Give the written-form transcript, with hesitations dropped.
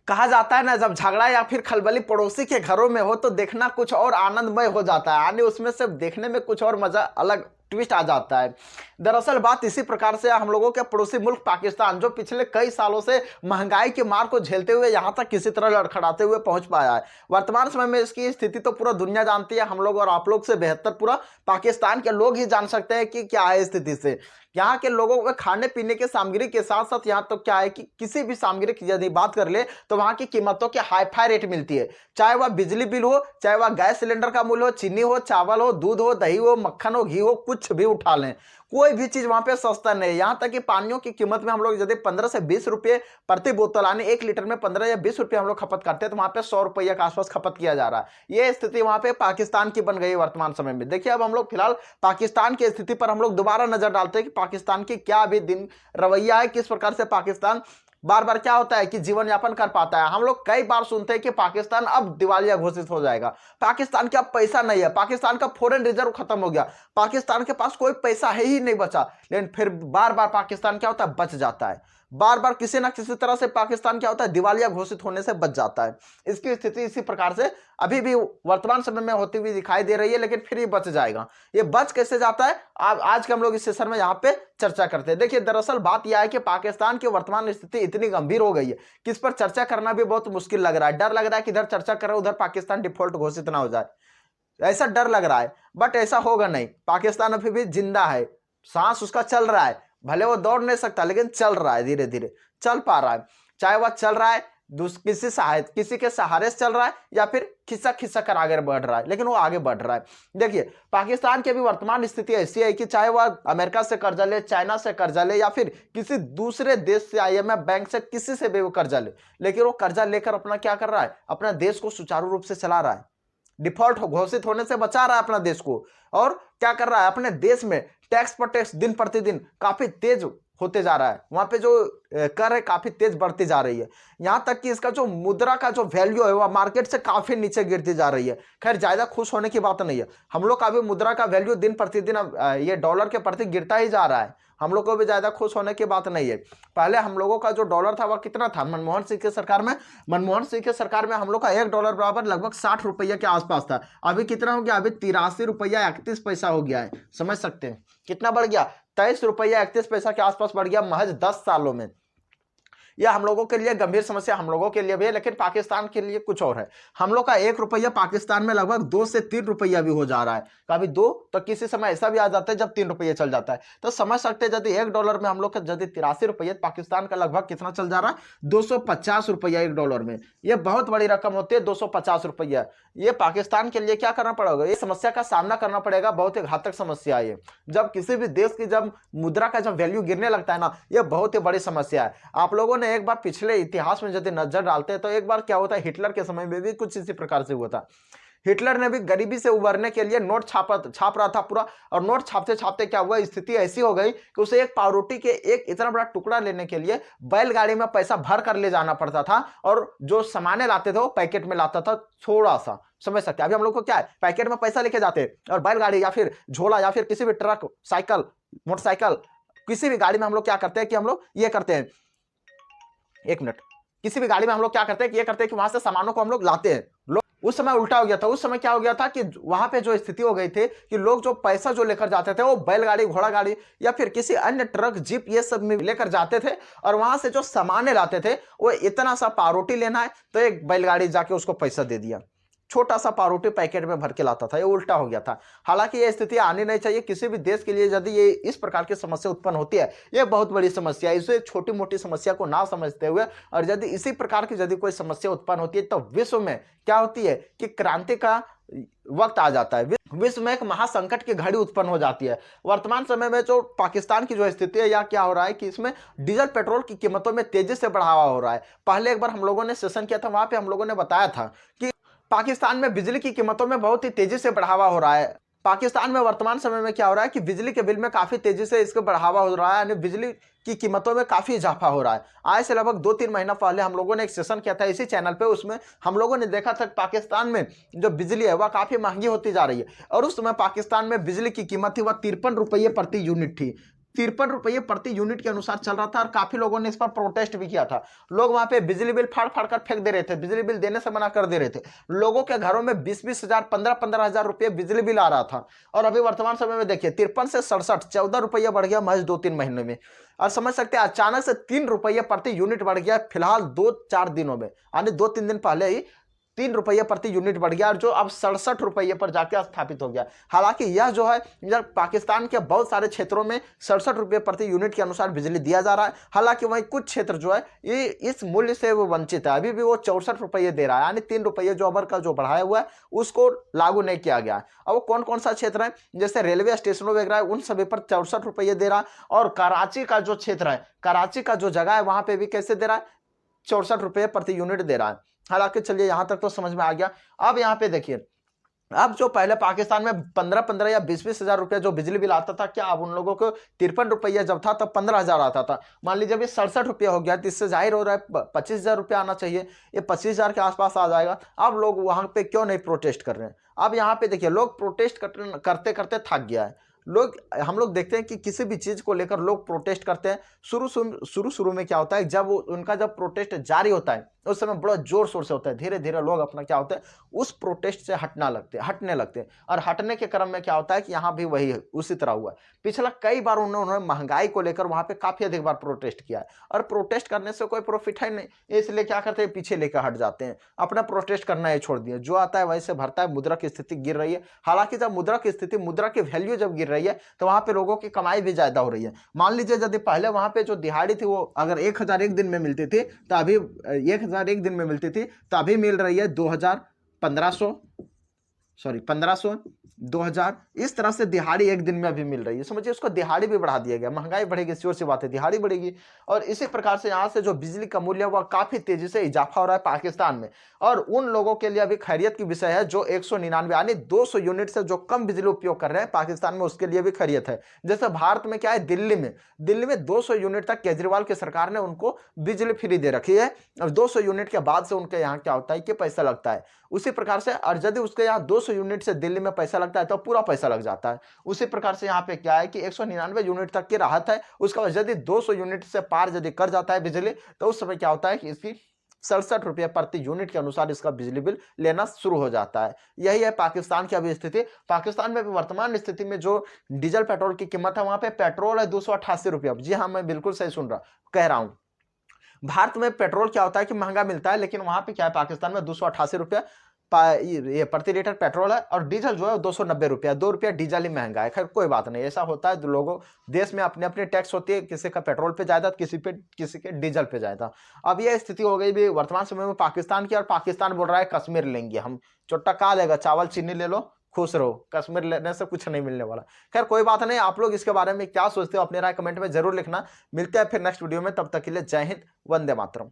कहा जाता है ना, जब झगड़ा या फिर खलबली पड़ोसी के घरों में हो तो देखना कुछ और आनंदमय हो जाता है, यानी उसमें से देखने में कुछ और मजा अलग ट्विस्ट आ जाता है। दरअसल बात इसी प्रकार से हम लोगों के पड़ोसी मुल्क पाकिस्तान, जो पिछले कई सालों से महंगाई की मार को झेलते हुए यहां तक किसी तरह लड़खड़ाते हुए पहुंच पाया है। वर्तमान समय में इसकी स्थिति तो पूरा दुनिया जानती है, हम लोग और आप लोग से बेहतर पूरा पाकिस्तान के लोग ही जान सकते हैं कि क्या है स्थिति से। यहाँ के लोगों के खाने पीने के सामग्री के साथ साथ यहाँ तो क्या है कि किसी भी सामग्री की यदि बात कर ले तो वहाँ की कीमतों के हाई फाई रेट मिलती है, चाहे वह बिजली बिल हो, चाहे वह गैस सिलेंडर का मूल्य हो, चीनी हो, चावल हो, दूध हो, दही हो, मक्खन हो, घी हो, कुछ भी उठा लें, कोई भी चीज वहां पे सस्ता नहीं है। यहाँ तक कि पानियों की कीमत में हम लोग यदि 15 से 20 रुपए प्रति बोतल, यानी 1 लीटर में 15 या 20 रुपए हम लोग खपत करते हैं, तो वहां पे 100 रुपये के आसपास खपत किया जा रहा है। ये स्थिति वहां पे पाकिस्तान की बन गई है वर्तमान समय में। देखिए अब हम लोग फिलहाल पाकिस्तान की स्थिति पर हम लोग दोबारा नजर डालते हैं कि पाकिस्तान की क्या अभी दिन रवैया है, किस प्रकार से पाकिस्तान बार बार क्या होता है कि जीवन यापन कर पाता है। हम लोग कई बार सुनते हैं कि पाकिस्तान अब दिवालिया घोषित हो जाएगा, पाकिस्तान के अब पैसा नहीं है, पाकिस्तान का फॉरेन रिजर्व खत्म हो गया, पाकिस्तान के पास कोई पैसा है ही नहीं बचा। लेकिन फिर बार बार पाकिस्तान क्या होता है, बच जाता है। बार बार किसी ना किसी तरह से पाकिस्तान क्या होता है, दिवालिया घोषित होने से बच जाता है। इसकी स्थिति इसी प्रकार से अभी भी वर्तमान समय में होती हुई दिखाई दे रही है, लेकिन फिर ये बच जाएगा। ये बच कैसे जाता है, आज के हम लोग इस सेशन में यहाँ पे चर्चा करते हैं। देखिए दरअसल बात यह है कि पाकिस्तान की वर्तमान स्थिति इतनी गंभीर हो गई है कि इस पर चर्चा करना भी बहुत मुश्किल लग रहा है। डर लग रहा है कि इधर चर्चा करें उधर पाकिस्तान डिफॉल्ट घोषित ना हो जाए, ऐसा डर लग रहा है। बट ऐसा होगा नहीं, पाकिस्तान अभी भी जिंदा है, सांस उसका चल रहा है, भले वो दौड़ नहीं सकता लेकिन चल रहा है, धीरे धीरे चल पा रहा है। चाहे वह चल रहा है किसी के सहारे से चल रहा है या फिर खिसक खिसक कर आगे बढ़ रहा है, लेकिन वो आगे बढ़ रहा है। देखिए पाकिस्तान की अभी वर्तमान स्थिति ऐसी है कि चाहे वह अमेरिका से कर्जा ले, चाइना से कर्जा ले या फिर किसी दूसरे देश से, IMF बैंक से, किसी से भी वो कर्जा ले, लेकिन वो कर्जा लेकर अपना क्या कर रहा है, अपना देश को सुचारू रूप से चला रहा है, डिफॉल्ट घोषित होने से बचा रहा है अपना देश को। और क्या कर रहा है, अपने देश में टैक्स पर टैक्स दिन प्रतिदिन काफी तेज होते जा रहा है, वहां पे जो कर है काफी तेज बढ़ती जा रही है। यहां तक कि इसका जो मुद्रा का जो वैल्यू है वह मार्केट से काफी नीचे गिरती जा रही है। खैर ज्यादा खुश होने की बात नहीं है, हम लोग का भी मुद्रा का वैल्यू दिन प्रतिदिन ये डॉलर के प्रति गिरता ही जा रहा है, हम लोग को भी ज्यादा खुश होने की बात नहीं है। पहले हम लोगों का जो डॉलर था वह कितना था, मनमोहन सिंह की सरकार में हम लोग का $1 बराबर लगभग 60 रुपये के आसपास था। अभी कितना हो गया, अभी 83 रुपया 31 पैसा हो गया है। समझ सकते हैं कितना बढ़ गया, 23 रुपया 31 पैसा के आसपास बढ़ गया महज 10 सालों में। यह हम लोगों के लिए गंभीर समस्या हम लोगों के लिए भी है, लेकिन पाकिस्तान के लिए कुछ और है। हम लोग का 1 रुपया पाकिस्तान में लगभग 2 से 3 रुपया भी हो जा रहा है, कभी 2 तो किसी समय ऐसा भी आ जाता है जब 3 रुपये चल जाता है। तो समझ सकते हैं यदि $1 में हम लोग का यदि 83 रुपये, पाकिस्तान का लगभग कितना चल जा रहा है, 250 रुपया $1 में। यह बहुत बड़ी रकम होती है 250 रुपया। ये पाकिस्तान के लिए क्या करना पड़ेगा, ये समस्या का सामना करना पड़ेगा, बहुत ही घातक समस्या है ये। जब किसी भी देश की जब मुद्रा का जब वैल्यू गिरने लगता है ना, यह बहुत ही बड़ी समस्या है। आप लोगों ने एक बार पिछले इतिहास में यदि नजर डालते हैं तो एक बार क्या होता है, हिटलर के समय में भी कुछ इसी प्रकार से हुआ था। हिटलर ने भी गरीबी से उबरने के लिए नोट छाप रहा था पूरा, और नोट छापते छापते क्या हुआ, स्थिति ऐसी हो गई कि उसे एक पावरोटी के एक इतना बड़ा टुकड़ा लेने के लिए बैलगाड़ी में पैसा भर कर ले जाना पड़ता था, और जो सामाने लाते थे वो पैकेट में लाता था थोड़ा सा। समझ सकते हैं, अभी हम लोग को क्या है, पैकेट में पैसा लेके जाते हैं और बैलगाड़ी या फिर झोला या फिर किसी भी ट्रक, साइकिल, मोटरसाइकिल, किसी भी गाड़ी में हम लोग क्या करते हैं कि हम लोग ये करते हैं, एक मिनट, किसी भी गाड़ी में हम लोग क्या करते हैं कि ये करते हैं कि वहां से सामानों को हम लोग लाते हैं। उस समय उल्टा हो गया था, उस समय क्या हो गया था कि वहां पे जो स्थिति हो गई थी कि लोग जो पैसा जो लेकर जाते थे वो बैलगाड़ी, घोड़ा गाड़ी या फिर किसी अन्य ट्रक, जीप, ये सब में लेकर जाते थे, और वहां से जो सामान लाते थे वो इतना सा पावरोटी लेना है तो एक बैलगाड़ी जाके उसको पैसा दे दिया, छोटा सा पावरोटी पैकेट में भर के लाता था। ये उल्टा हो गया था। हालांकि ये स्थिति आनी नहीं चाहिए किसी भी देश के लिए। यदि ये इस प्रकार की समस्या उत्पन्न होती है, ये बहुत बड़ी समस्या है। इसे छोटी मोटी समस्या को ना समझते हुए, और यदि इसी प्रकार की यदि कोई समस्या उत्पन्न होती है तो विश्व में क्या होती है कि क्रांति का वक्त आ जाता है, विश्व में एक महासंकट की घड़ी उत्पन्न हो जाती है। वर्तमान समय में जो पाकिस्तान की जो स्थिति है, या क्या हो रहा है कि इसमें डीजल पेट्रोल की कीमतों में तेजी से बढ़ावा हो रहा है। पहले एक बार हम लोगों ने सेशन किया था, वहां पे हम लोगों ने बताया था कि पाकिस्तान में बिजली की कीमतों में बहुत ही तेजी से बढ़ावा हो रहा है। पाकिस्तान में वर्तमान समय में क्या हो रहा है कि बिजली के बिल में काफी तेजी से इसका बढ़ावा हो रहा है, यानी बिजली की कीमतों में काफी इजाफा हो रहा है। आज से लगभग 2-3 महीना पहले हम लोगों ने एक सेशन किया था इसी चैनल पे, उसमें हम लोगों ने देखा था पाकिस्तान में जो बिजली है वह काफी महंगी होती जा रही है, और उस समय पाकिस्तान में बिजली की कीमत थी वह 53 रुपये प्रति यूनिट थी। 53 रुपये प्रति यूनिट के अनुसार चल रहा था और काफी लोगों ने इस पर प्रोटेस्ट भी किया था। लोग वहां पे बिजली बिल फाड़ फाड़ कर फेंक दे रहे थे, बिजली बिल देने से मना कर दे रहे थे। लोगों के घरों में 20-20 हजार, 15-15 हजार रुपये बिजली बिल आ रहा था। और अभी वर्तमान समय में देखिए 53 से 67, 14 रुपया बढ़ गया महज 2-3 महीने में। और समझ सकते हैं अचानक से 3 रुपये प्रति यूनिट बढ़ गया फिलहाल 2-4 दिनों में, यानी 2-3 दिन पहले ही 3 रुपये प्रति यूनिट बढ़ गया और जो अब 67 रुपये पर जाकर स्थापित हो गया। हालांकि यह जो है पाकिस्तान के बहुत सारे क्षेत्रों में 67 रुपये प्रति यूनिट के अनुसार बिजली दिया जा रहा है। हालांकि वहीं कुछ क्षेत्र जो है ये इस मूल्य से वो वंचित है, अभी भी वो 64 रुपये दे रहा है, यानी 3 रुपये जो अबर का जो बढ़ाया हुआ है उसको लागू नहीं किया गया। अब वो कौन कौन सा क्षेत्र है, जैसे रेलवे स्टेशनों वगैरह उन सभी पर 64 रुपये दे रहा है। और कराची का जो क्षेत्र है, कराची का जो जगह है वहां पे भी कैसे दे रहा है, 64 रुपये प्रति यूनिट दे रहा है। हालांकि चलिए यहां तक तो समझ में आ गया। अब यहां पे देखिए, अब जो पहले पाकिस्तान में 15-15 या 20-20 हजार रुपया जो बिजली बिल आता था, क्या अब उन लोगों को 53 रुपया जब था तब 15 हजार आता था। मान लीजिए अभी 67 रुपया हो गया तो इससे जाहिर हो रहा है 25 हजार रुपया आना चाहिए, ये 25 हजार के आसपास आ जाएगा। अब लोग वहां पे क्यों नहीं प्रोटेस्ट कर रहे हैं? अब यहाँ पे देखिए लोग प्रोटेस्ट करते करते थक गया है। हम लोग देखते हैं कि किसी भी चीज को लेकर लोग प्रोटेस्ट करते हैं। शुरू में क्या होता है, जब उनका जब प्रोटेस्ट जारी होता है उस समय बड़ा जोर शोर से होता है, धीरे धीरे लोग अपना क्या होता है उस प्रोटेस्ट से हटने लगते हैं। और हटने के क्रम में क्या होता है कि यहाँ भी वही है, उसी तरह हुआ है। पिछला कई बार उन्होंने महंगाई को लेकर वहां पे काफी अधिक बार प्रोटेस्ट किया है और प्रोटेस्ट करने से कोई प्रॉफिट है नहीं, इसलिए क्या करते हैं पीछे लेकर हट जाते हैं, अपना प्रोटेस्ट करना ही छोड़ दिए। जो आता है वैसे भरता है। मुद्रा की स्थिति गिर रही है। हालांकि जब मुद्रा की वैल्यू जब गिर रही है तो वहां पे लोगों की कमाई भी ज्यादा हो रही है। मान लीजिए यदि पहले वहां पे जो दिहाड़ी थी वो अगर 1000 एक दिन में मिलती थी तो अभी 1000 एक दिन में मिलती थी तो अभी मिल रही है 1500 2000, इस तरह से दिहाड़ी एक दिन में अभी मिल रही है। समझिए उसको दिहाड़ी भी बढ़ा दिया गया। महंगाई बढ़ेगी, जोर से बात है, दिहाड़ी बढ़ेगी। और इसी प्रकार से यहाँ से जो बिजली का मूल्य वह काफी तेजी से इजाफा हो रहा है पाकिस्तान में। और उन लोगों के लिए अभी खैरियत की विषय है जो 199 यानी 200 यूनिट से जो कम बिजली उपयोग कर रहे हैं पाकिस्तान में, उसके लिए भी खैरियत है। जैसे भारत में क्या है, दिल्ली में 200 यूनिट तक केजरीवाल की सरकार ने उनको बिजली फ्री दे रखी है और 200 यूनिट के बाद से उनके यहाँ क्या होता है कि पैसा लगता है। उसी प्रकार से और यदि उसके यहाँ 200 यूनिट से दिल्ली में पैसा लगता है तो पूरा पैसा लग जाता है। उसी प्रकार से यहाँ पे क्या है कि 199 यूनिट तक की राहत है। उसका बाद यदि 200 यूनिट से पार यदि कर जाता है बिजली तो उस समय क्या होता है कि इसकी 67 रुपये प्रति यूनिट के अनुसार इसका बिजली बिल लेना शुरू हो जाता है। यही है पाकिस्तान की अभी स्थिति। पाकिस्तान में वर्तमान स्थिति में जो डीजल पेट्रोल की कीमत है, वहां पे पेट्रोल है 288 रुपये। जी हाँ, मैं बिल्कुल सही कह रहा हूं। भारत में पेट्रोल क्या होता है कि महंगा मिलता है, लेकिन वहां पे क्या है पाकिस्तान में 288 रुपये ये प्रति लीटर पेट्रोल है और डीजल जो है 290 रुपया। 2 रुपया डीजल ही महंगा है। खैर कोई बात नहीं, ऐसा होता है। लोगों देश में अपने अपने टैक्स होती है, किसी का पेट्रोल पे ज्यादा, किसी के डीजल पे ज्यादा। अब यह स्थिति हो गई भी वर्तमान समय में पाकिस्तान की। और पाकिस्तान बोल रहा है कश्मीर लेंगे हम। चोट्टा का लेगा, चावल चीनी ले लो, खुश रहो, कश्मीर लेने से कुछ नहीं मिलने वाला। खैर कोई बात नहीं, आप लोग इसके बारे में क्या सोचते हो अपने राय कमेंट में जरूर लिखना। मिलते हैं फिर नेक्स्ट वीडियो में, तब तक के लिए जय हिंद, वंदे मातरम।